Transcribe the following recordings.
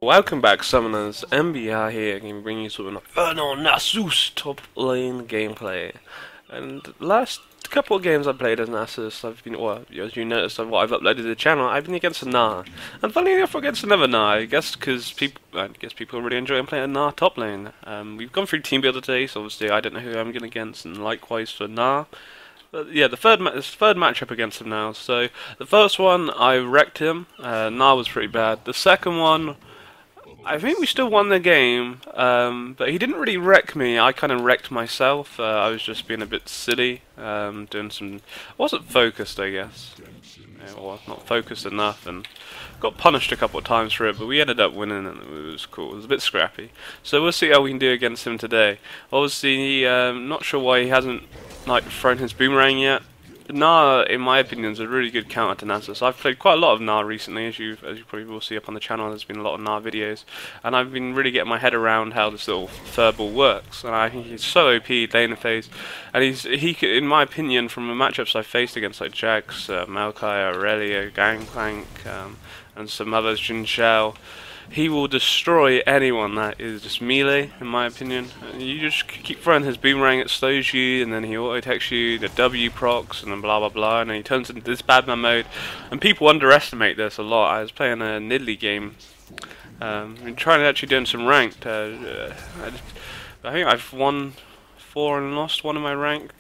Welcome back, Summoners. MBR here, going to bring you some Infernal Nasus top lane gameplay. And the last couple of games I played as Nasus, I've been, well, as you noticed on what I've uploaded to the channel, I've been against a Gnar. And funny enough, against another Gnar, I guess because people really enjoy playing Gnar top lane. We've gone through team builder today, so obviously I don't know who I'm going against, and likewise for Gnar. But yeah, the third matchup against him now. So the first one, I wrecked him. Gnar was pretty bad. The second one, I think we still won the game, but he didn't really wreck me. I kind of wrecked myself. I was just being a bit silly, doing some. I wasn't focused, I guess. Yeah, well, not focused enough, and got punished a couple of times for it. But we ended up winning, and it was cool. It was a bit scrappy. So we'll see how we can do against him today. Obviously, not sure why he hasn't thrown his boomerang yet. Gnar, in my opinion, is a really good counter to Nasus. I've played quite a lot of Gnar recently, as you probably will see up on the channel. There's been a lot of Gnar videos, and I've been really getting my head around how this little furball works. And I think he's so OP lane phase, and in my opinion, from the matchups I've faced against like Jax, Maokai, Aurelia, Gangplank, and some others, Jin Shao, he will destroy anyone that is just melee, in my opinion. You just keep throwing his boomerang, it slows you, and then he auto-attacks you, the W procs, and then blah blah blah, and then he turns into this badman mode. And people underestimate this a lot. I was playing a Nidalee game, and trying to actually doing some ranked. I think I've won 4 and lost 1 of my rank.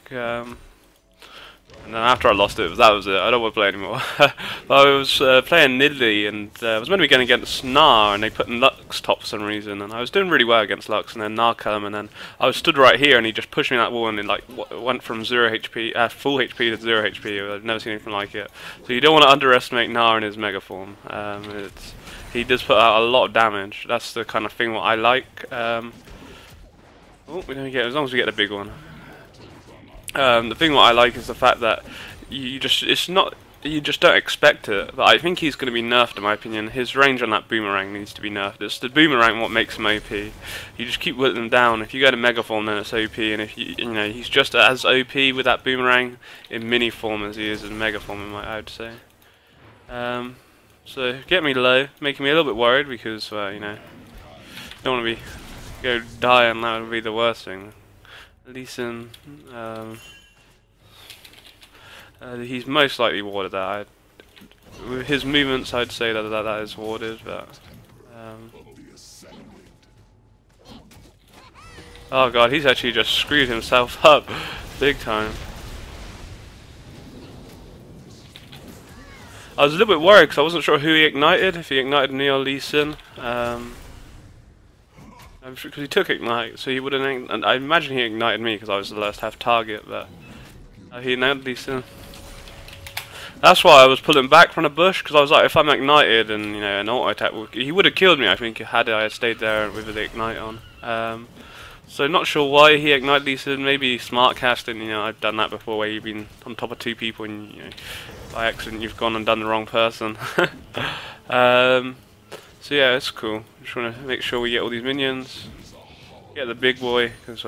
And then after I lost it, that was it. I don't want to play anymore. I was playing Nidalee, and I was meant to be going against Gnar, and they put in Lux top for some reason, and I was doing really well against Lux, and then Gnar came, and then I was stood right here, and he just pushed me in that wall, and it went from 0 HP, full HP to 0 HP. I've never seen anything like it. So you don't want to underestimate Gnar in his mega form. He does put out a lot of damage. That's the kind of thing what I like. We don't get, as long as we get the big one. The thing what I like is the fact that you just don't expect it. But I think he's going to be nerfed, in my opinion. His range on that boomerang needs to be nerfed. It's the boomerang what makes him OP. You just keep whittling him down. If you go to mega form, then it's OP, and if you know he's just as OP with that boomerang in mini form as he is in mega form, I would say. So get me low, making me a little bit worried because you know, don't want to go die, and that would be the worst thing. Lee Sin, he's most likely warded that. With his movements, I'd say that is warded, but oh god, he's actually just screwed himself up big time. I was a little bit worried because I wasn't sure who he ignited, if he ignited me or Lee Sin. Because he took Ignite, so he wouldn't. And I imagine he ignited me because I was the last half target, but he ignited Lee Sin. That's why I was pulling back from the bush, because I was like, if I'm ignited and you know an auto attack, he would have killed me. I think had I stayed there with the ignite on. So not sure why he ignited Lee Sin. Maybe smart casting. You know, I've done that before, where you've been on top of 2 people and you know, by accident you've gone and done the wrong person. So yeah, it's cool. Just want to make sure we get all these minions, get the big boy, because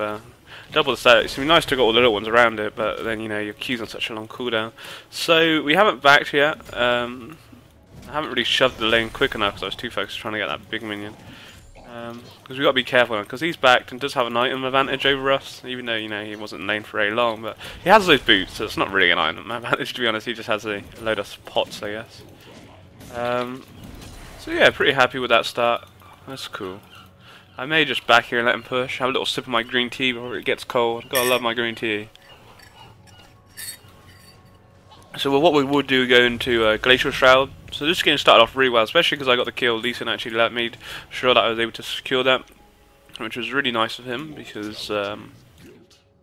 double the stat. It's gonna be nice to get all the little ones around it, but then you know your Q's on such a long cooldown. So we haven't backed yet. I haven't really shoved the lane quick enough because I was too focused trying to get that big minion. Because we got to be careful because he's backed and does have an item advantage over us, even though you know he wasn't in lane for very long. But he has those boots, so it's not really an item advantage to be honest. He just has a load of pots, I guess. So yeah, pretty happy with that start. That's cool. I may just back here and let him push. Have a little sip of my green tea before it gets cold. Gotta love my green tea. So what we would do, go into Glacial Shroud. So this game started off really well, especially because I got the kill. Lee Sin actually made sure that I was able to secure that, which was really nice of him because it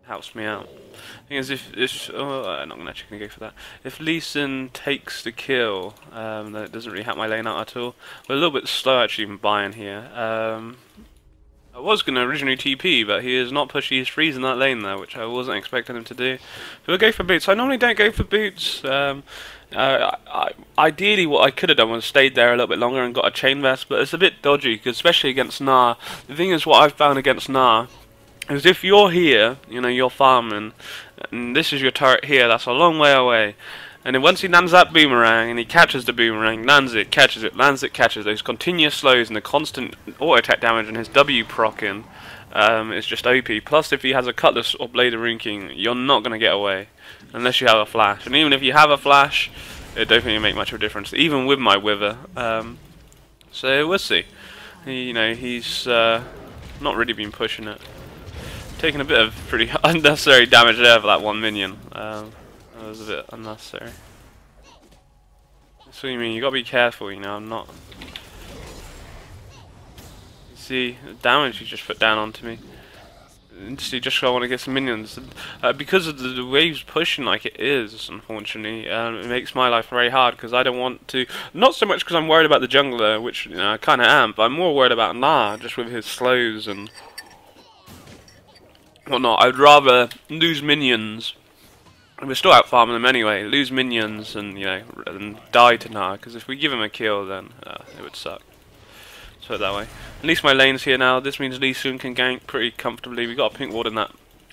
helps me out. Thing is, if I'm not actually gonna go for that. If Lee Sin takes the kill, then it doesn't really help my lane out at all. We're a little bit slow actually even buying here. I was gonna originally TP, but he is not pushing. He's freezing that lane there, which I wasn't expecting him to do. So we'll go for boots. I normally don't go for boots. Ideally, what I could have done was stayed there a little bit longer and got a chain vest, but it's a bit dodgy, because especially against Gnar. The thing is, what I've found against Gnar is if you're here, you know, you're farming, and this is your turret here, that's a long way away, And then once he lands that boomerang, and he catches the boomerang, lands it, catches it, lands it, catches it, those continuous slows and the constant auto-attack damage and his W proccing is just OP. Plus, if he has a Cutlass or Blade of Rune King, you're not going to get away. Unless you have a flash. And even if you have a flash, it don't really make much of a difference, even with my Wither. So we'll see. He's not really been pushing it. Taking a bit of pretty unnecessary damage there for that one minion. That was a bit unnecessary. That's what you mean, you gotta be careful, I'm not... You see, the damage he just put down onto me. Just I want to get some minions. Because of the waves pushing like it is, unfortunately, it makes my life very hard because I don't want to. Not so much because I'm worried about the jungler, which I kind of am, but I'm more worried about Gnar, just with his slows and whatnot. I'd rather lose minions. And we're still out farming them anyway. Lose minions and and die to Gnar. Because if we give him a kill, then it would suck. Put it that way. At least my lane's here now. This means Lee Sin can gank pretty comfortably. We got a pink ward in that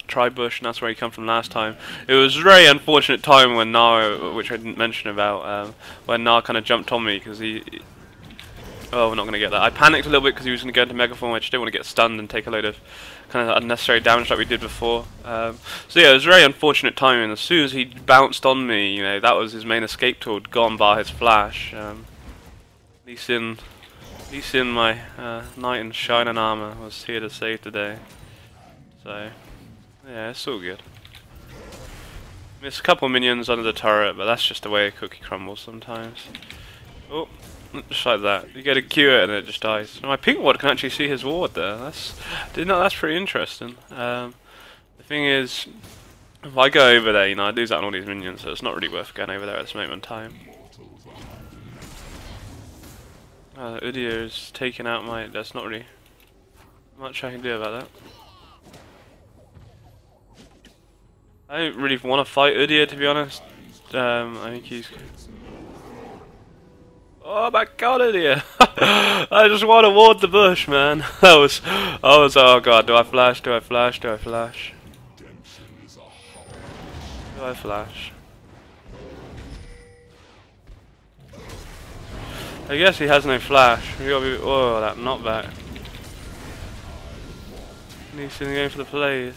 tri-bush, and that's where he come from last time. It was a very unfortunate time when Gnar, which I didn't mention about, when Gnar kind of jumped on me because he. Oh, we're not going to get that. I panicked a little bit because he was going to go into Mega Form. I just didn't want to get stunned and take a load of kind of unnecessary damage like we did before. So yeah, it was a very unfortunate timing. As soon as he bounced on me, that was his main escape tool gone by his flash. Lee Sin, my knight in shining armor, was here to save the day. So, yeah, it's all good. Missed a couple minions under the turret, but that's just the way a cookie crumbles sometimes. Oh, just like that. You get a Q it and it just dies. My pink ward can actually see his ward there. That's pretty interesting. The thing is, if I go over there, I lose out on all these minions, so it's not really worth going over there at this moment in time. Udyr is taking out my... There's not really much I can do about that. I don't really want to fight Udyr, to be honest. I think he's... Oh my god, Udyr! I just want to ward the bush, man. That was... Oh god, do I flash? Do I flash? Do I flash? Do I flash? I guess he has no flash. We gotta be. Oh, that knockback. He's going for the plays.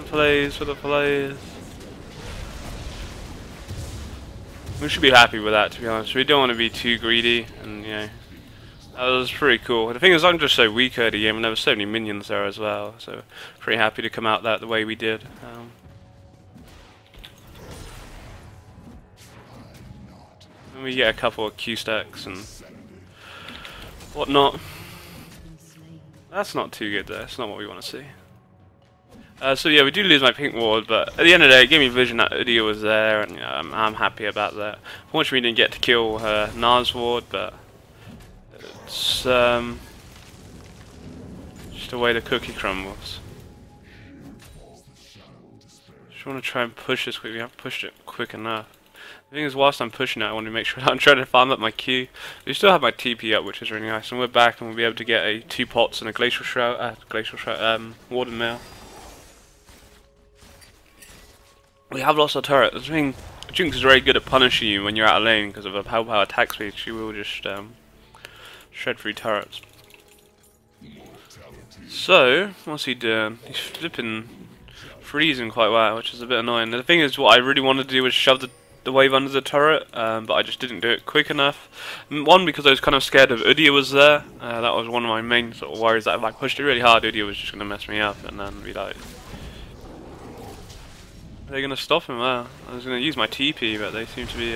For the plays. We should be happy with that, to be honest. We don't want to be too greedy, and that was pretty cool. The thing is, I'm just so weak early game, and there were so many minions there as well. So, pretty happy to come out that the way we did. We get a couple of Q stacks and whatnot. That's not too good though, that's not what we want to see. So yeah, we do lose my pink ward, but at the end of the day it gave me vision that Udyr was there, and I'm happy about that. Unfortunately we didn't get to kill Gnar's ward, but it's just the way the cookie crumbles. Just want to try and push this quick. We haven't pushed it quick enough. The thing is, whilst I'm pushing it, I want to make sure that I'm trying to farm up my Q. We still have my TP up, which is really nice, and we're back, and we'll be able to get a 2 pots and a Glacial Shroud, Warden Mail. We have lost our turret. The thing, Jinx is very good at punishing you when you're out of lane because of her power attack speed. She will just shred through turrets. So, what's he doing? He's flipping freezing quite well, which is a bit annoying. The thing is, what I really wanted to do was shove the wave under the turret, but I just didn't do it quick enough. One, because I was kind of scared of Udyr was there. That was one of my main sort of worries, that if I pushed it really hard, Udyr was just going to mess me up and then be like... They're going to stop him? Wow. I was going to use my TP, but they seem to be...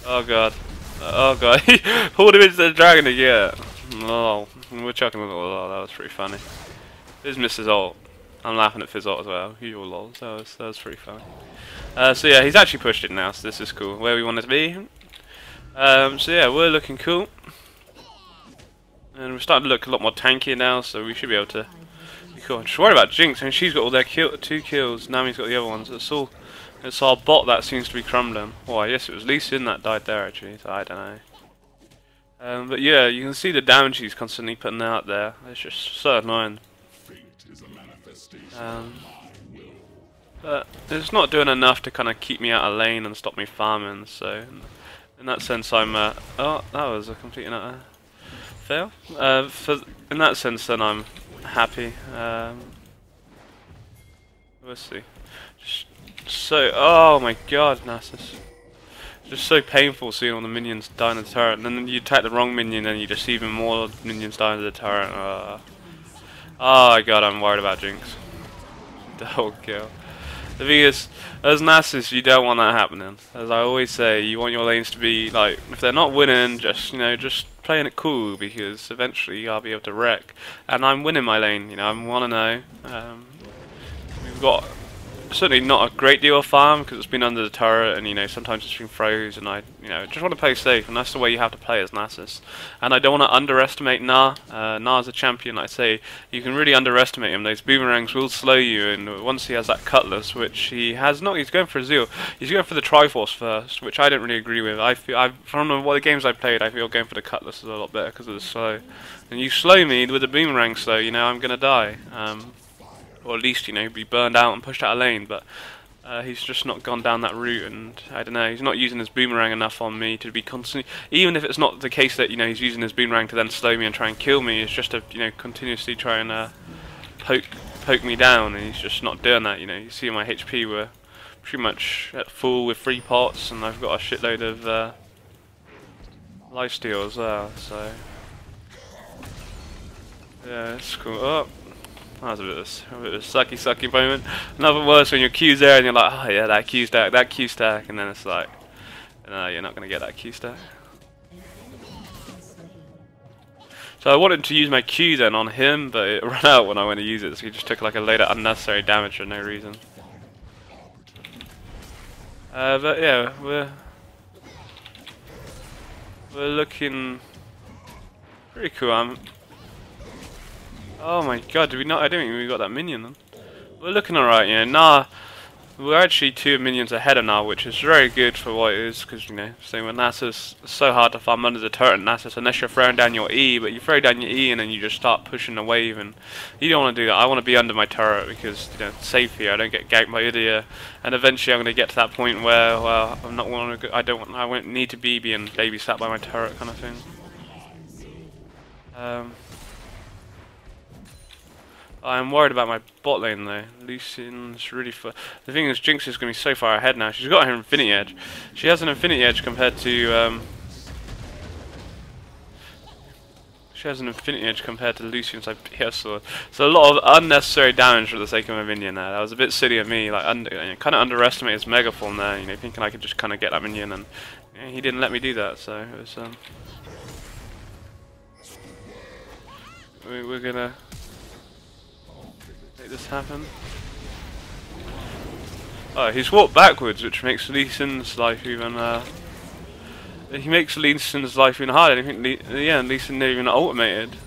Oh god. Oh god. He pulled him into the dragon again. Oh, we're chucking a little lol. That was pretty funny. Fizz missed his ult. I'm laughing at Fizz ult as well. Usual lols. That was pretty funny. So yeah, he's actually pushed it now, so this is cool. Where we want it to be. So yeah, we're looking cool. And we're starting to look a lot more tanky now, so we should be able to be cool. I'm just worried about Jinx. I mean, she's got all their 2 kills, Nami's got the other ones. It's our bot that seems to be crumbling. Well, I guess it was Lee Sin that died there actually, so I don't know. But yeah, you can see the damage he's constantly putting out there. It's just so annoying. But it's not doing enough to kind of keep me out of lane and stop me farming, so in that sense I'm oh, that was a complete and utter fail. In that sense then I'm happy. We'll see. Just so, oh my god, Nasus. Just so painful seeing all the minions die in the turret, and then you attack the wrong minion and you just see even more minions die in the turret. Oh my god, I'm worried about Jinx. Double kill. The thing is, as Nasus, you don't want that happening. As I always say, you want your lanes to be like, if they're not winning, just just playing it cool, because eventually I'll be able to wreck. And I'm winning my lane. I'm 1-0. We've got certainly not a great deal of farm because it's been under the turret, and sometimes it's been froze, and I just want to play safe, and that's the way you have to play as Nasus. And I don't want to underestimate Gnar. Gnar's a champion. I say you can really underestimate him. Those boomerangs will slow you, and once he has that cutlass, which he has not, he's going for a zeal. He's going for the Triforce first, which I don't really agree with. From the games I've played, I feel going for the cutlass is a lot better because of the slow. And you slow me with the boomerang slow, I'm gonna die. Or at least, be burned out and pushed out of lane, but he's just not gone down that route, and I don't know, he's not using his boomerang enough on me to be constantly, even if it's not the case that, he's using his boomerang to then slow me and try and kill me, it's just to, continuously try and poke me down, and he's just not doing that, you see my HP, we're pretty much at full with 3 pots, and I've got a shitload of lifesteal as well, so yeah, it's cool. Oh. That was a bit of a sucky moment. Nothing worse when your Q's there and you're like, oh yeah, that Q stack, and then it's like, no, you're not going to get that Q stack. So I wanted to use my Q then on him, but it ran out when I went to use it, so he just took like a load of unnecessary damage for no reason. But yeah, we're looking pretty cool. Oh my god, did we not? I don't think we got that minion then. We're looking alright, Gnar, we're actually 2 minions ahead of Gnar, which is very good for what it is, because, same with Nasus, it's so hard to farm under the turret in Nasus unless you're throwing down your E, but you throw down your E and then you just start pushing the wave, and you don't want to do that. I want to be under my turret because, it's safe here, I don't get ganked by Idia, and eventually I'm going to get to that point where, well, I won't need to be being babysat by my turret kind of thing. I'm worried about my bot lane though. Lucian's really far. The thing is, Jinx is going to be so far ahead now. She's got her Infinity Edge. She has an Infinity Edge compared to Lucian's IPS sword. So a lot of unnecessary damage for the sake of a minion there. That was a bit silly of me. Like, kind of underestimated his mega form there. Thinking I could just kind of get that minion, and he didn't let me do that. So it was we're gonna make this happen. Oh, he's walked backwards, which makes Lee Sin's life even harder. I think Lee Sin never even ultimated,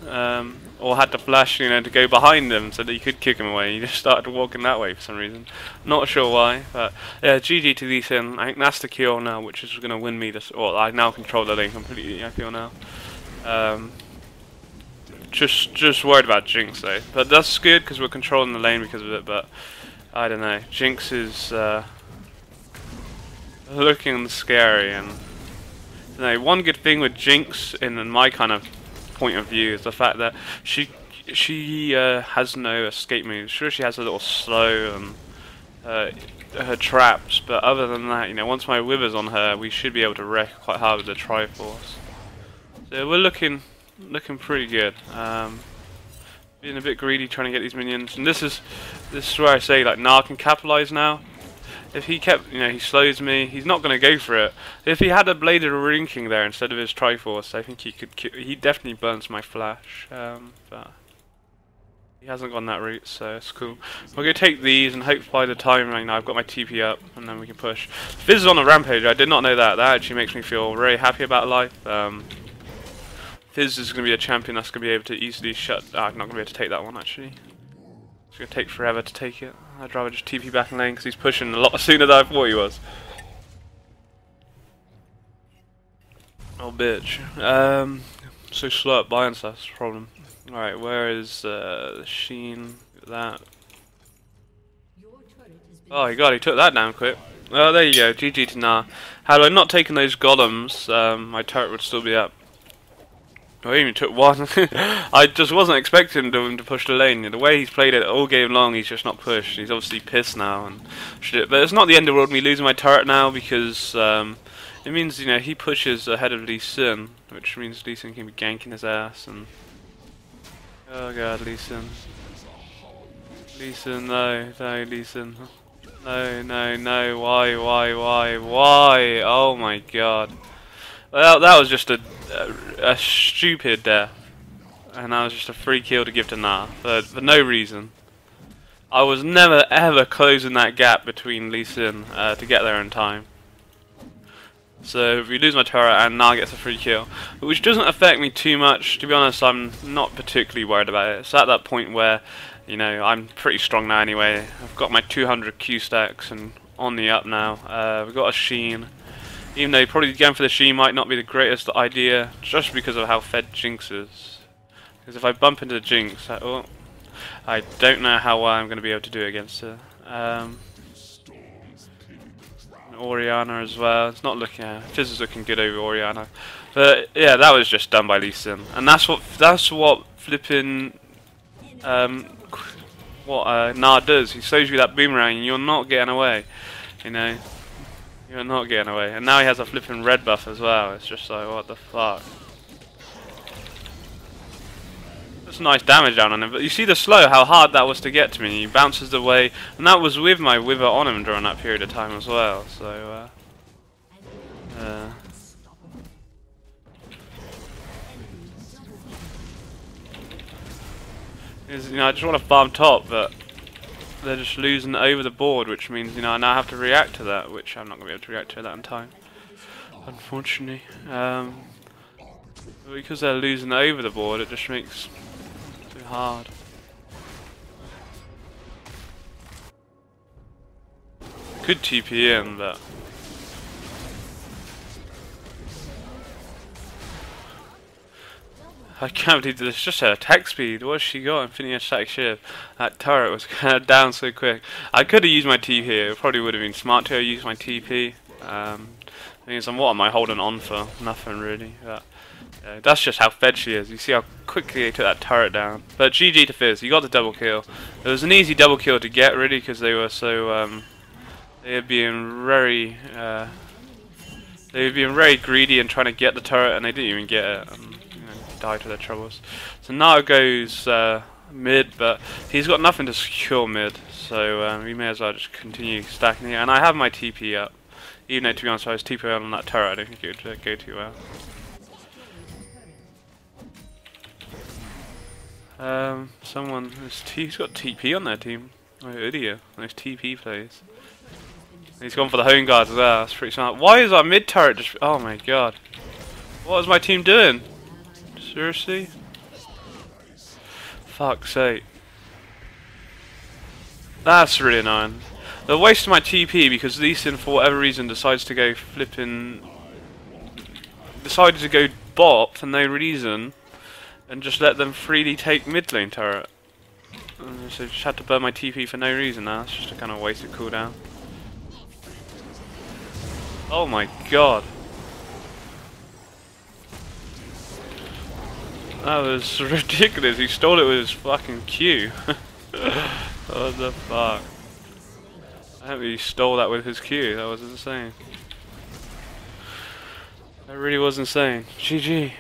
or had to flash, to go behind him so that you could kick him away. He just started walking that way for some reason. Not sure why, but yeah, GG to Lee Sin. I think that's the kill now, which is going to win me this. Or I now control the lane completely. I feel now. Just worried about Jinx though, but that's good because we're controlling the lane because of it. But I don't know, Jinx is looking scary, and one good thing with Jinx, in my kind of point of view, is the fact that she has no escape moves. Sure, she has a little slow and her traps, but other than that, once my wither's on her, we should be able to wreck quite hard with the Triforce. So we're looking pretty good. Being a bit greedy trying to get these minions, and this is where I say, like, Gnar can capitalize now. If he kept, he slows me, he's not going to go for it. If he had a Bladed Ring there instead of his Triforce, I think he definitely burns my flash, but he hasn't gone that route, so it's cool. We're going to take these, and hope by the time I've got my TP up, and then we can push. Fizz is on a rampage, I did not know that. That actually makes me feel very happy about life. Fizz is going to be a champion that's going to be able to easily shut. I'm not going to be able to take that one actually. It's going to take forever to take it. I'd rather just TP back in lane because he's pushing a lot sooner than I thought he was. Oh bitch. So slow at buying stuff, that's the problem. Alright, where is Sheen? That. Your turret has Oh, he took that down quick. Oh, there you go. GG to Gnar. Had I not taken those golems, my turret would still be up. I even took one. I just wasn't expecting him to push the lane. The way he's played it all game long, he's just not pushed. He's obviously pissed now and shit. But it's not the end of the world me losing my turret now because it means he pushes ahead of Lee Sin, which means Lee Sin can be ganking his ass and oh god, Lee Sin. Lee Sin, no, Lee Sin. No, why? Oh my god. Well, that was just a stupid death. And that was just a free kill to give to Gnar, for no reason. I was never ever closing that gap between Lee Sin to get there in time. So if we lose my turret and Gnar gets a free kill, which doesn't affect me too much, to be honest, I'm not particularly worried about it. It's at that point where, I'm pretty strong now anyway. I've got my 200 Q stacks and on the up now. We've got a Sheen. Even though probably going for the Sheen might not be the greatest idea, just because of how fed Jinx is. Because if I bump into Jinx, I don't know how well I'm going to be able to do against her. Orianna as well. It's not looking. Fizz is looking good over Orianna, but yeah, that was just done by Lee Sin, and that's what flipping Gnar does. He shows you that boomerang, and you're not getting away. You're not getting away. And now he has a flipping red buff as well. It's just like, what the fuck. That's nice damage down on him, but you see the slow, how hard that was to get to me. He bounces away, and that was with my wither on him during that period of time as well. So, I just want to farm top, but they're just losing over the board, which means I now have to react to that, which I'm not going to be able to react to that in time, unfortunately. Because they're losing over the board, it just makes it too hard. Could TP in, but I can't believe this. Just her attack speed. What's she got? Infinity Static Shiv. That turret was down so quick. I could have used my TP here. It probably would have been smart to use my TP. What am I holding on for? Nothing really. But, that's just how fed she is. You see how quickly they took that turret down. But GG to Fizz. You got the double kill. It was an easy double kill to get, really, because they were so they were being very greedy and trying to get the turret, and they didn't even get it. Die to their troubles. So Gnar goes mid, but he's got nothing to secure mid, so we may as well just continue stacking here. And I have my TP up, even though, to be honest, if I was TP on that turret, I don't think it would go too well. He's got TP on their team. Oh, idiot! Nice TP plays. He's gone for the home guards as well. That's pretty smart. Why is our mid turret just? Oh my god! What is my team doing? Seriously? Fuck's sake. That's really annoying. They're wasting my TP because Lee Sin, for whatever reason, decided to go bot for no reason and just let them freely take mid lane turret. So just had to burn my TP for no reason now. It's just a kind of wasted cooldown. Oh my god. That was ridiculous. He stole it with his fucking Q. What the fuck? I hope he stole that with his Q. That was insane. That really was insane. GG.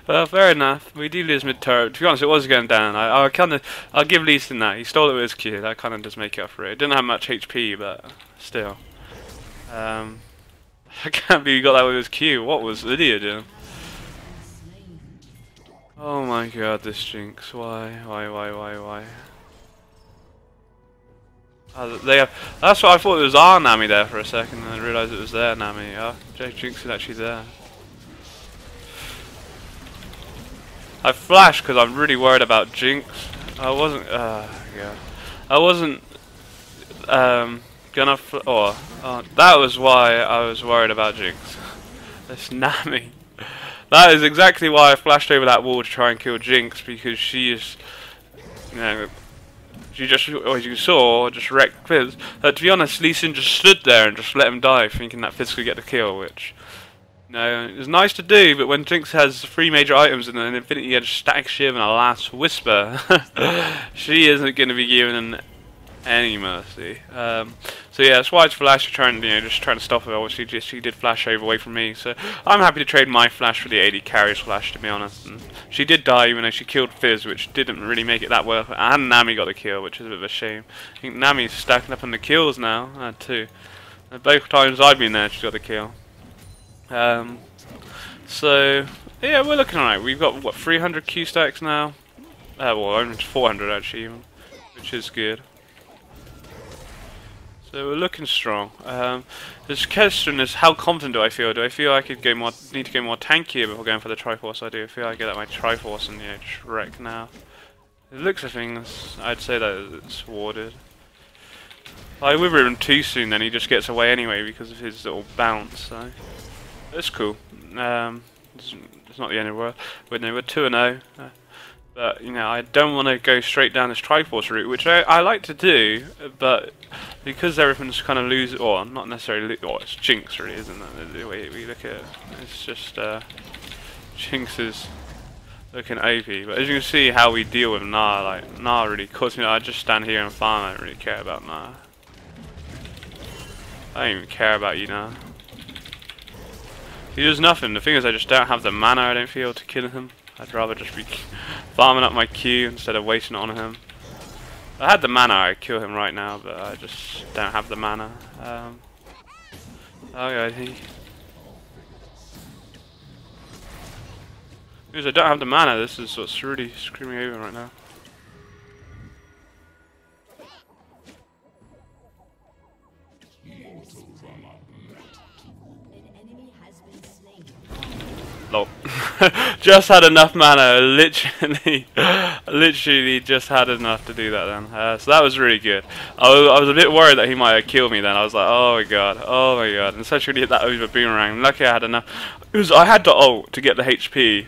Well, fair enough. We do lose mid turret. To be honest, it was going down. I'll give Lee Sin that. He stole it with his Q. That kind of does make it up for it. It didn't have much HP, but still. I can't believe he got that with his Q. What was Lydia doing? Oh my god, this Jinx. Why? That's what I thought. It was our Nami there for a second, and I realised it was their Nami. Oh, Jinx is actually there. I flashed because I'm really worried about Jinx. I wasn't gonna. That was why I was worried about Jinx. This Nami. That is exactly why I flashed over that wall to try and kill Jinx, because she is, She just, or as you saw, just wrecked Fizz. To be honest, Lee Sin just stood there and just let him die, thinking that Fizz could get the kill, which... No, it was nice to do, but when Jinx has 3 major items and an Infinity Edge, Static Shiv, and a Last Whisper, she isn't going to be given any mercy. So yeah, that's why it's Flash trying, just trying to stop her. Obviously, she did flash over away from me, so I'm happy to trade my Flash for the AD carries Flash, to be honest. And she did die, even though she killed Fizz, which didn't really make it that worth it. And Nami got the kill, which is a bit of a shame. I think Nami's stacking up on the kills now, too. Both times I've been there, she's got the kill. So yeah, we're looking alright. We've got what, 300 Q stacks now. Well, almost 400 actually, even, which is good. So we're looking strong. This question is, how confident do I feel? Do I feel I could go more, need to go more tankier before going for the Triforce? I do feel I get at my Triforce and just wreck now. It looks of things, I'd say that it's warded. I wither him too soon, then he just gets away anyway because of his little bounce. So it's cool. It's not the end of the world. We're 2-0. But I don't want to go straight down this Triforce route, which I like to do, but because everything's kind of losing, or not necessarily, or it's Jinx really, isn't it? The way we look at it, it's just Jinx is looking OP. But as you can see, how we deal with Gnar, like Gnar really causes me. I just stand here and farm. I don't really care about Gnar. I don't even care about you now. He does nothing. The thing is, I just don't have the mana, I don't feel, to kill him. I'd rather just be farming up my Q instead of wasting it on him. If I had the mana, I'd kill him right now, but I just don't have the mana. Okay, because I don't have the mana, this is what's really screwing me over right now. Lol. Just had enough mana, literally just had enough to do that then. So that was really good. I was a bit worried that he might have killed me then. I was like, oh my god, and especially when he hit that over boomerang. Luckily I had enough. I had the ult to get the HP.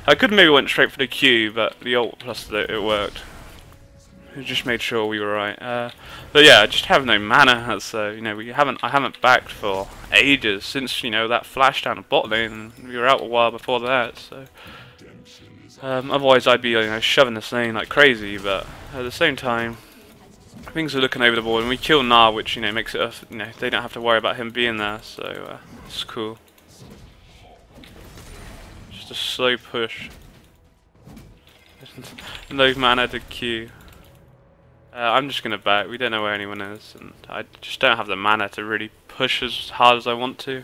I could maybe went straight for the Q, but the ult plus it worked. We just made sure we were right. But yeah, I just have no mana, so I haven't backed for ages since that flash down the bot lane, and we were out a while before that. So otherwise I'd be shoving this lane like crazy. But at the same time, things are looking over the board, and we kill Gnar, which makes it they don't have to worry about him being there. So it's cool. Just a slow push. No mana to Q. I'm just going to back. We don't know where anyone is, and I just don't have the mana to really push as hard as I want to.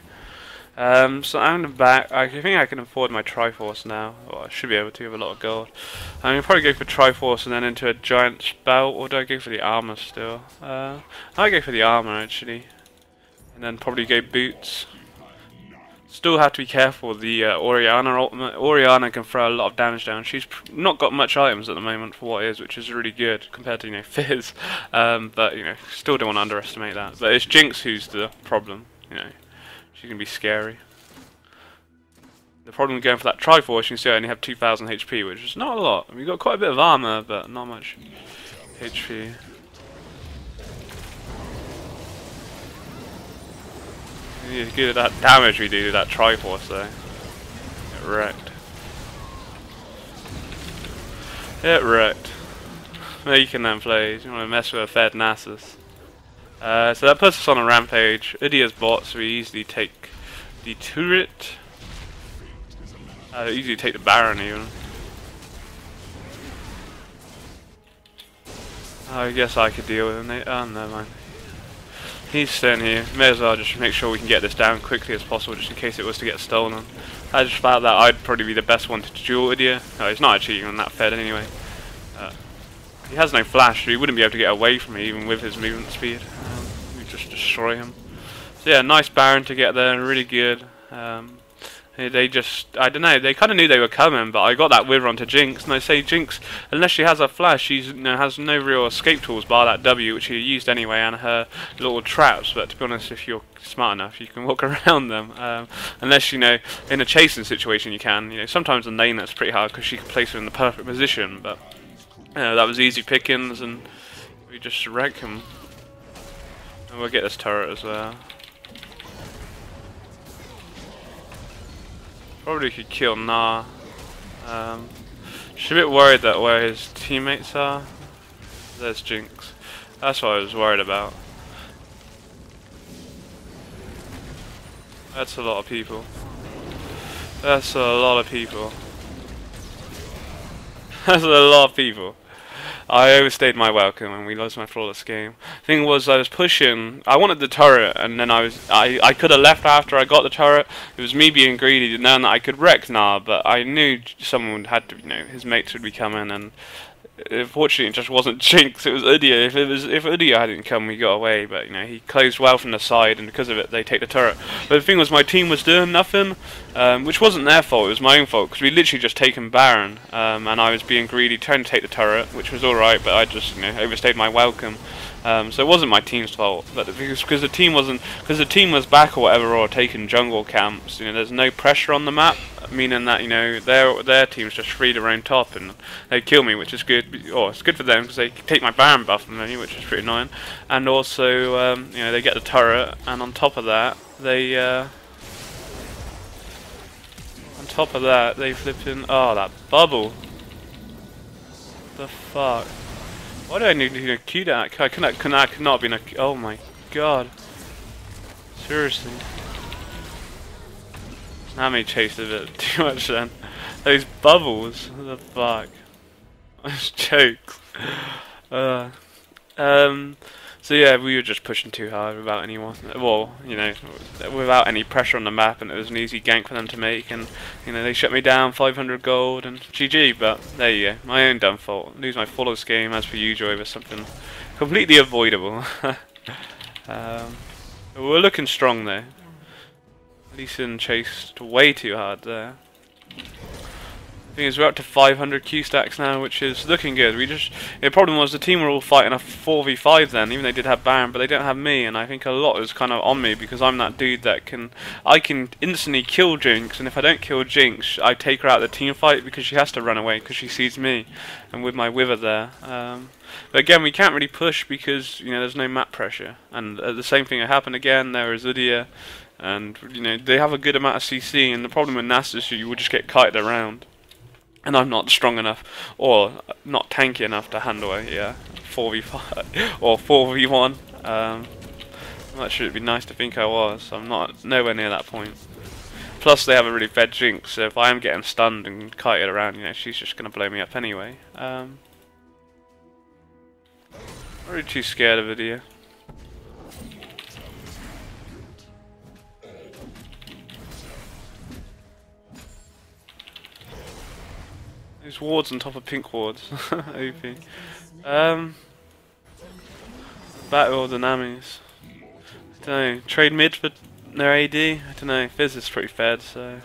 So I'm going to back. I think I can afford my Triforce now. Well, I should be able to with a lot of gold. I'm going to probably go for Triforce and then into a giant spell, or do I go for the armor still? I'll go for the armor actually, and then probably go boots. Still have to be careful with the Orianna ultimate. Orianna can throw a lot of damage down. She's not got much items at the moment for what it is, which is really good compared to Fizz. But still don't want to underestimate that. But it's Jinx who's the problem. She can be scary. The problem with going for that Triforce, you can see I only have 2,000 HP, which is not a lot. We've got quite a bit of armor, but not much HP. It's good at that damage we do to that Triforce though. Get wrecked. Get wrecked. Making them plays. You want to mess with a fed Nasus. So that puts us on a rampage. Udyr's bot, so we easily take the turret. Easily take the Baron even. I guess I could deal with him. Oh, never mind. He's staying here. May as well just make sure we can get this down quickly as possible, just in case it was to get stolen. I just felt that I'd probably be the best one to duel Udyr. No, he's not actually even that fed anyway. He has no flash, so he wouldn't be able to get away from me even with his movement speed. We'd just destroy him. So yeah, nice Baron to get there, really good. They just, I don't know, they kind of knew they were coming, but I got that wither onto Jinx, and I say Jinx, unless she has a flash, she has no real escape tools bar that W, which she used anyway, and her little traps, but to be honest, if you're smart enough, you can walk around them, unless, in a chasing situation you can, sometimes in lane that's pretty hard, because she can place her in the perfect position, but That was easy pickings, and we just wreck him. And we'll get this turret as well. Probably could kill Gnar. Just a bit worried that where his teammates are. There's Jinx. That's what I was worried about. That's a lot of people. That's a lot of people. That's a lot of people. I overstayed my welcome and we lost my flawless game. Thing was, I was pushing. I wanted the turret, and then I could have left after I got the turret. It was me being greedy, knowing that I could wreck Gnar, but I knew someone had to. His mates would be coming, and unfortunately, it just wasn't Jinx. It was Udyr. If Udyr hadn't come, we got away. But he closed well from the side, and because of it, they take the turret. But the thing was, my team was doing nothing, which wasn't their fault. It was my own fault because we literally just taken Baron, and I was being greedy, trying to take the turret, which was all right. But I just overstayed my welcome. So it wasn't my team's fault, but because the team was back or whatever, or taking jungle camps. There's no pressure on the map, meaning that their team's just free to roam top and they kill me, which is good. Or it's good for them because they take my Baron buff from me, which is pretty annoying. And also, they get the turret, and on top of that, they flip in. Oh, that bubble! The fuck. Why do I need to Q that? I could not be in a. Oh my god. Seriously. That may chase a bit too much then. Those bubbles. What the fuck? Those jokes. So yeah, we were just pushing too hard without anyone. Well, without any pressure on the map, and it was an easy gank for them to make. And they shut me down, 500 gold, and GG. But there you go, my own dumb fault. Lose my flawless game as per usual over something completely avoidable. We're looking strong though. Lee Sin chased way too hard there. The thing is, we're up to 500 Q stacks now, which is looking good. The problem was the team were all fighting a 4v5 then, even they did have Baron, but they don't have me, and I think a lot is kind of on me because I'm that dude that I can instantly kill Jinx, and if I don't kill Jinx, I take her out of the team fight because she has to run away because she sees me, and with my Wither there. But again, we can't really push because there's no map pressure, and the same thing happened again. There is Udyr, and they have a good amount of CC, and the problem with Nasus is you will just get kited around. And I'm not strong enough, or not tanky enough to handle a 4v5 or 4v1. That should be nice to think I was. I'm nowhere near that point. Plus, they have a really fed Jinx, so if I am getting stunned and kited around, she's just gonna blow me up anyway. I'm really too scared of Udyr. There's wards on top of pink wards. OP. Battle of the Namis. I don't know. Trade mid for their AD? I don't know. Fizz is pretty fed, so.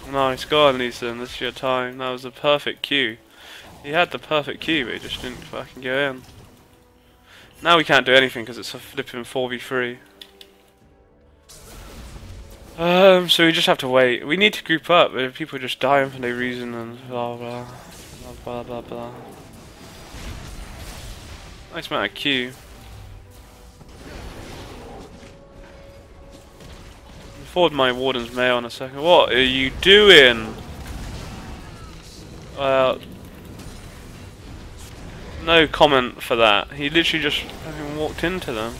Nice, go on, Lee Sin. This is your time. That was a perfect Q. He had the perfect Q, but he just didn't fucking go in. Now we can't do anything because it's a flipping 4v3. So we just have to wait. We need to group up, but if people are just dying for no reason and blah blah blah blah blah blah. Nice amount of Q. Forward my Warden's mail in a second. What are you doing? Well, no comment for that. He literally just fucking walked into them.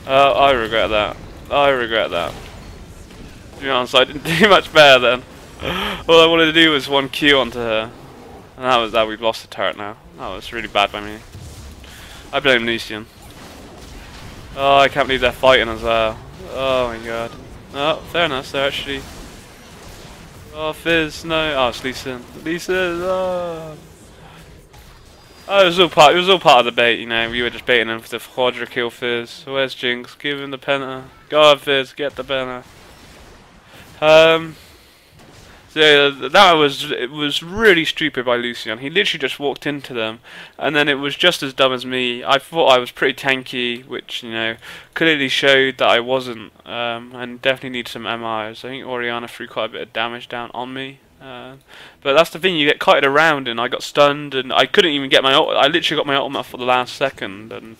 I regret that. I regret that. To be honest, I didn't do much better then. All I wanted to do was 1 Q onto her. And that was that. We've lost the turret now. That was really bad by me. I blame Lucian. Oh, I can't believe they're fighting as well. Oh my god. Oh, fair enough, they're actually... Oh, Fizz, no. Oh, it's Lucian. Lucian, oh. Oh, it was all part of the bait, we were just baiting him for the quadra kill Fizz. Where's Jinx? Give him the penta. Go on, Fizz, get the penta. So it was really stupid by Lucian. He literally just walked into them, and then it was just as dumb as me. I thought I was pretty tanky, which clearly showed that I wasn't, and definitely need some MRs. I think Oriana threw quite a bit of damage down on me. But that's the thing, you get kited around, and I got stunned, and I couldn't even get my ult. I literally got my ultimate for the last second, and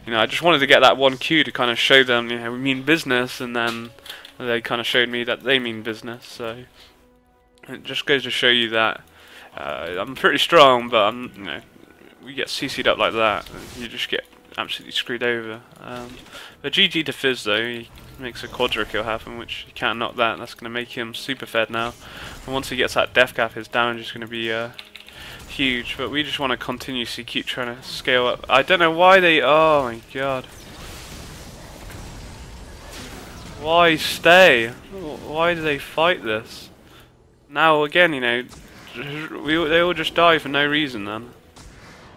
I just wanted to get that one Q to kind of show them, we mean business, and then they kind of showed me that they mean business. So it just goes to show you that I'm pretty strong, but we get CC'd up like that, you just get absolutely screwed over. But GG to Fizz though, he makes a quadra kill happen, which you can't knock that. That's going to make him super fed now. And once he gets that death cap, his damage is going to be huge. But we just want to continuously keep trying to scale up. I don't know why they... Oh my god. Why stay? Why do they fight this? Now again, they all just die for no reason then.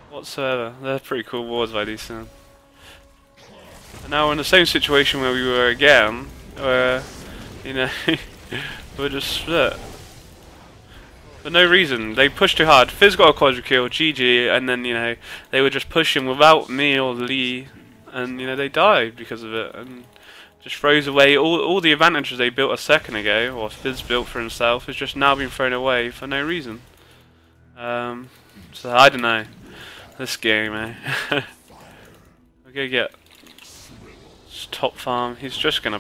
Whatsoever. They're pretty cool wards by these things. And now we're in the same situation where we were again, where, we're just split. For no reason. They pushed too hard. Fizz got a quadra kill, GG, and then, they were just pushing without me or Lee, and, they died because of it, and just throws away all the advantages they built a second ago, or Fizz built for himself, has just now been thrown away for no reason. So, I don't know. This game, We're gonna get top farm. He's just gonna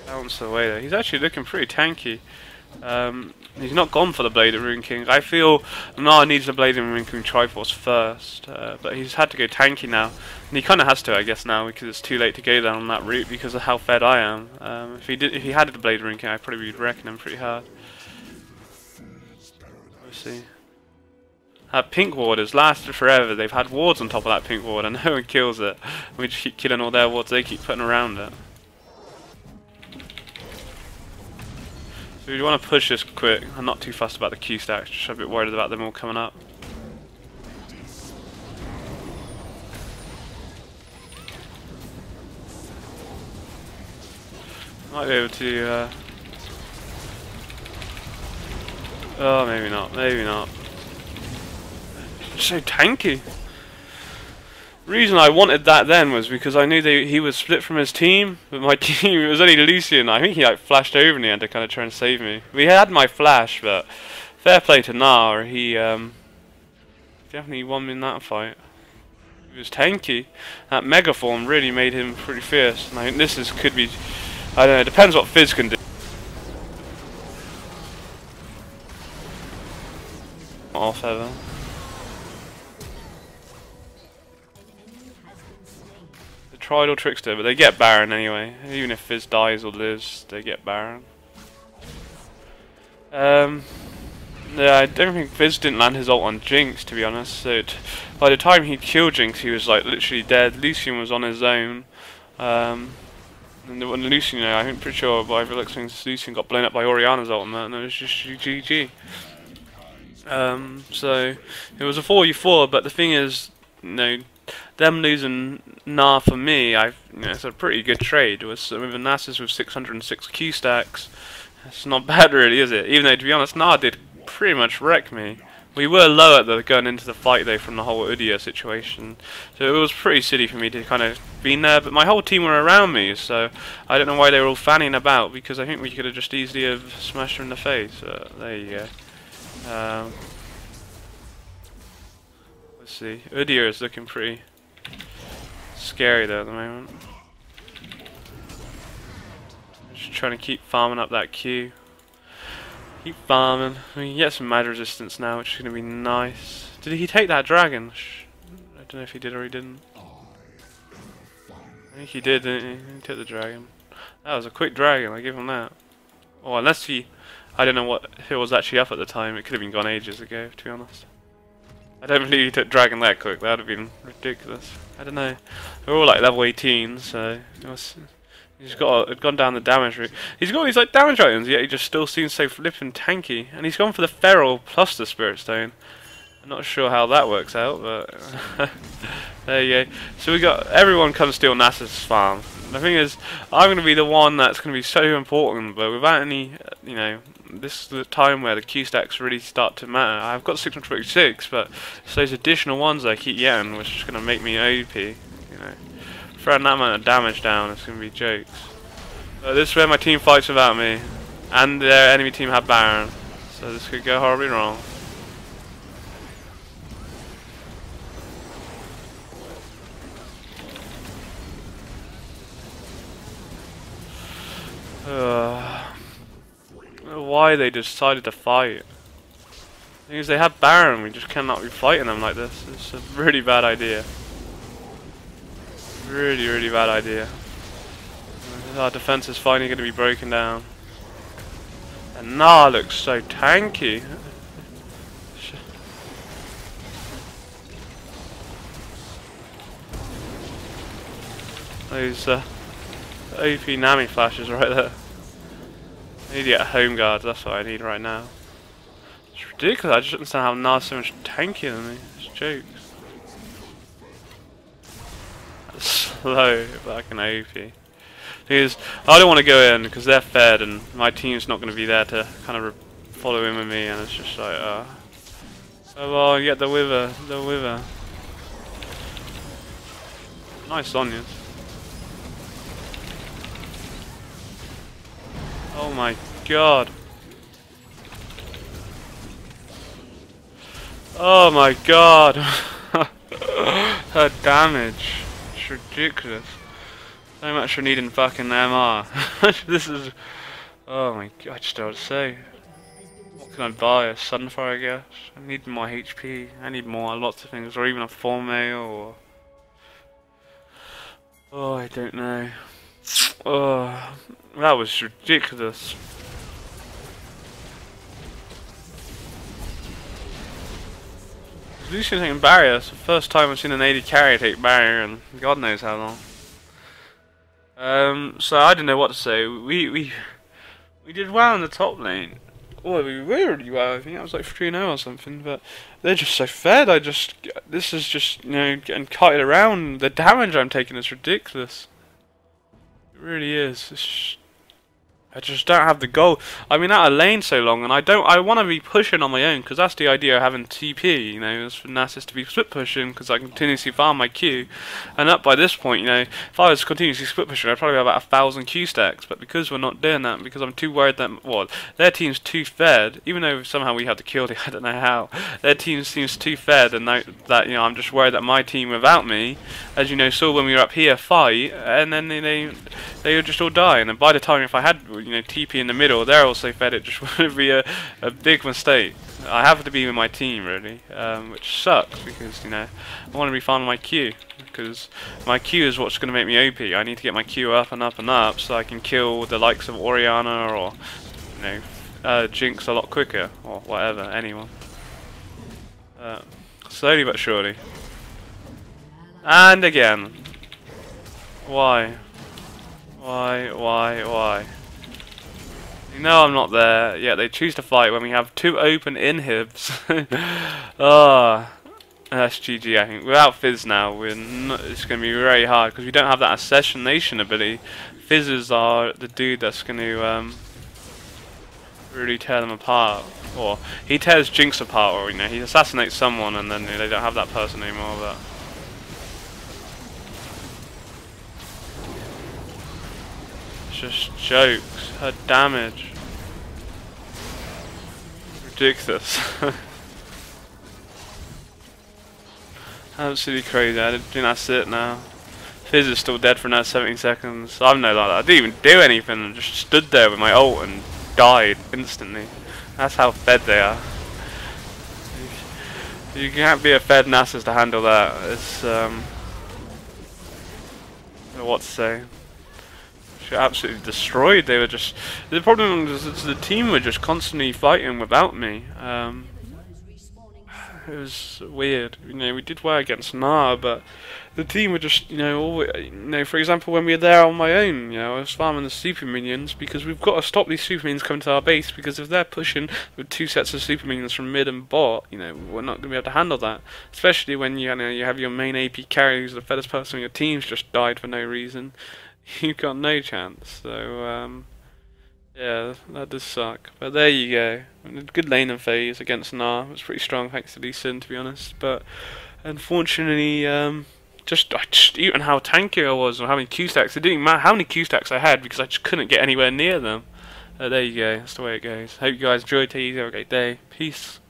bounce away there. He's actually looking pretty tanky. He's not gone for the Blade of Rune King. I feel Gnar needs the Blade of Rune King Triforce first, but he's had to go tanky now, and he kind of has to, I guess, now because it's too late to go down that route because of how fed I am. If he had the Blade of Rune King, I'd probably be wrecking him pretty hard. We'll see. That pink ward has lasted forever. They've had wards on top of that pink ward and no one kills it. We just keep killing all their wards they keep putting around it. So we want to push this quick. I'm not too fussed about the Q stacks, just a bit worried about them all coming up. Might be able to oh, maybe not, maybe not. So tanky. The reason I wanted that then was because I knew he was split from his team, but my team, it was only Lucian. I think he flashed over in the end to kind of try and save me. We had my flash, but fair play to Gnar, he definitely won me in that fight. He was tanky. That mega form really made him pretty fierce, and I think this could be, I don't know, it depends what Fizz can do. Off ever. Tried or Trickster, but they get Baron anyway. Even if Fizz dies or lives, they get Baron. Yeah, I don't think Fizz didn't land his ult on Jinx, to be honest. So by the time he killed Jinx, he was like literally dead. Lucian was on his own. And when Lucian, I'm pretty sure by the looks of things, Lucian got blown up by Oriana's ultimate, and it was just GG. So it was a 4v4, but the thing is, them losing Gnar for me, it's a pretty good trade. With a Nasus with 606 Q stacks, it's not bad really, is it? Even though, to be honest, Gnar did pretty much wreck me. We were low at going into the fight though from the whole Udyr situation, so it was pretty silly for me to kind of be there. But my whole team were around me, so I don't know why they were all fanning about, because I think we could have just easily have smashed her in the face. There you go. Let's see. Udyr is looking pretty scary though at the moment. Just trying to keep farming up that Q. Keep farming. We can get some mad resistance now, which is going to be nice. Did he take that dragon? I don't know if he did or he didn't. I think he did, didn't he? He took the dragon. That was a quick dragon, I give him that. Oh, unless he... I don't know what it was actually up at the time. It could have been gone ages ago, to be honest. I don't believe he took dragon that quick. That would have been ridiculous. I don't know. We're all like level 18, so he's gone down the damage route. He's got these like damage items, yet he just still seems so flippin' tanky. And he's gone for the feral plus the spirit stone. I'm not sure how that works out, but there you go. So we got everyone come steal Nasus' farm. The thing is, I'm going to be the one that's going to be so important, but without any, this is the time where the Q stacks really start to matter. I've got 626, but it's those additional ones I keep getting, which is going to make me OP. You know, throwing that amount of damage down, it's going to be jokes. This is where my team fights without me, and their enemy team have Baron, so this could go horribly wrong. Why they decided to fight? Because they have Baron, we just cannot be fighting them like this. It's a really bad idea. Really, really bad idea. Our defense is finally going to be broken down. And Gnar looks so tanky. Those OP Nami flashes right there. I need to get a home guard, that's what I need right now. It's ridiculous, I just don't understand how Gnar's so much tankier than me. It's jokes. That's slow, but I can OP. Because I don't want to go in because they're fed and my team's not going to be there to kind of follow in with me, and it's just like, oh well, get the wither, the wither. Nice Sonias. Oh my god. Oh my god. Her damage. It's ridiculous. So much for needing fucking MR. This is... Oh my god, I just don't know what to say. What can I buy? A Sunfire, I guess? I need more HP. I need more, lots of things. Or even a full mail, or... Oh, I don't know. Oh, that was ridiculous. Lucian taking barrier. It's the first time I've seen an AD carry take barrier in God knows how long. So I don't know what to say. We did well in the top lane. Well, we were really well. I think that was like 3-0 or something. But they're just so fed. This is just, you know, getting kited around. The damage I'm taking is ridiculous. It really is. I just don't have the goal. I've been out of lane so long, and I want to be pushing on my own, because that's the idea of having TP, you know, is for Nasus to be split pushing, because I continuously farm my Q. And up by this point, you know, if I was continuously split pushing, I'd probably have about 1,000 Q stacks, but because we're not doing that, because I'm too worried that, well, their team's too fed, even though somehow we had to kill it, I don't know how, their team seems too fed, and that, you know, I'm just worried that my team without me, as you know, saw when we were up here, fight, and then they would just all die, and then by the time if I had, you know, TP in the middle, they're also fed, it just would be a big mistake. I have to be with my team, really, which sucks, because, you know, I want to be farming my Q, because my Q is what's going to make me OP. I need to get my Q up and up and up, so I can kill the likes of Orianna, or, you know, Jinx a lot quicker, or whatever, anyone. Slowly but surely. And again. Why? Why? You know I'm not there, yet they choose to fight when we have two open inhibs. That's GG, I think. Without Fizz now, it's going to be very hard, because we don't have that assassination ability. Fizzes are the dude that's going to really tear them apart. Or, he tears Jinx apart, or, you know, he assassinates someone and then, you know, they don't have that person anymore, but... Just jokes. Her damage. Ridiculous. Absolutely crazy. I think that's it now. Fizz is still dead for another 70 seconds. I'm no like that. I didn't even do anything. I just stood there with my ult and died instantly. That's how fed they are. You can't be a fed Nasus to handle that. It's what to say. Absolutely destroyed. They were just, the problem was the team were just constantly fighting without me. It was weird. You know, we did well against Gnar, but the team were just, you know, always, you know, for example, when we were there on my own, you know, I was farming the super minions, because we've got to stop these super minions coming to our base, because if they're pushing with two sets of super minions from mid and bot, you know, we're not going to be able to handle that. Especially when you know, you have your main AP carry who's the fattest person on your team's just died for no reason. You've got no chance. So Yeah, that does suck. But there you go. Good laning phase against Gnar. It was pretty strong thanks to Lee Sin, to be honest. But unfortunately, just even how tanky I was or how many Q stacks, it didn't matter how many Q stacks I had because I just couldn't get anywhere near them. There you go. That's the way it goes. Hope you guys enjoyed. Take it easy. Have a great day. Peace.